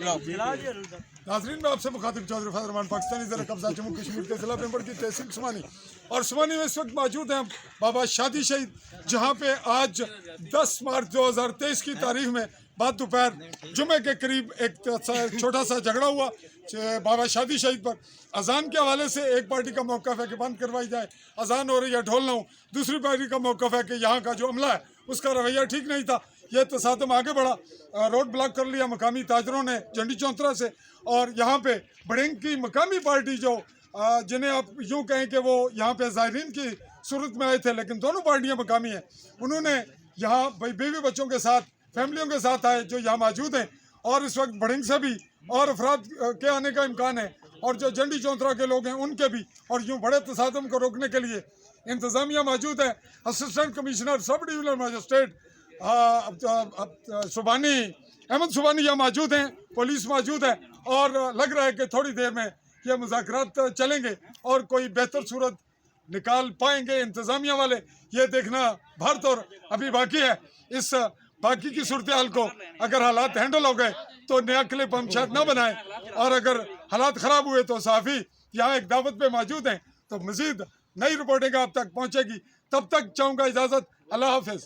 नाज़रीन, मैं आपसे मुखातिब चौधरी फजल रहमान पाकिस्तानी ज़रा कब्ज़ा जम्मू कश्मीर के ज़िला मेंबर की तहसील सुमानी और सुमानी में इस वक्त मौजूद हैं बाबा शादी शहीद, जहाँ पे आज 10 मार्च 2023 की तारीख में बाद दोपहर जुमे के करीब एक छोटा सा झगड़ा हुआ बाबा शादी शहीद पर। अजान के हवाले से एक पार्टी का मौक़िफ़ है कि बंद करवाई जाए, अजान हो रही है ढोल ना हो। दूसरी पार्टी का मौक़िफ़ है कि यहाँ का जो अमला है उसका रवैया ठीक नहीं था। ये तसादम आगे बढ़ा, रोड ब्लॉक कर लिया मकामी ताजरों ने झंडी चौंतरा से, और यहाँ पे बड़िंग की मकामी पार्टी जो जिन्हें आप यूँ कहें कि वो यहाँ पे ज़ायरीन की सूरत में आए थे, लेकिन दोनों पार्टियाँ मकामी हैं। उन्होंने यहाँ भाई बीवी बच्चों के साथ फैमिलियों के साथ आए जो यहाँ मौजूद हैं, और इस वक्त बड़िंग से भी और अफराद के आने का इम्कान है, और जो झंडी चौंतरा के लोग हैं उनके भी, और यूँ बड़े तसादम को रोकने के लिए इंतज़ामिया मौजूद है। Assistant commissioner sub divisional magistrate Subani Ahmed Subani यहाँ मौजूद हैं, पुलिस मौजूद है, और लग रहा है कि थोड़ी देर में ये मुज़ाकरात चलेंगे और कोई बेहतर सूरत निकाल पाएंगे इंतज़ामिया वाले। ये देखना भारत और अभी बाकी है। इस बाकी की सूरत हाल को अगर हालात हैंडल हो गए तो नया क्लिप हम शायद ना बनाएं, और अगर हालात ख़राब हुए तो सहाफ़ी यहाँ एक दावत पे मौजूद हैं, तो मज़ीद नई रिपोर्टिंग आप तक पहुँचेगी। तब तक चाहूँगा इजाज़त, अल्लाह हाफ़िज़।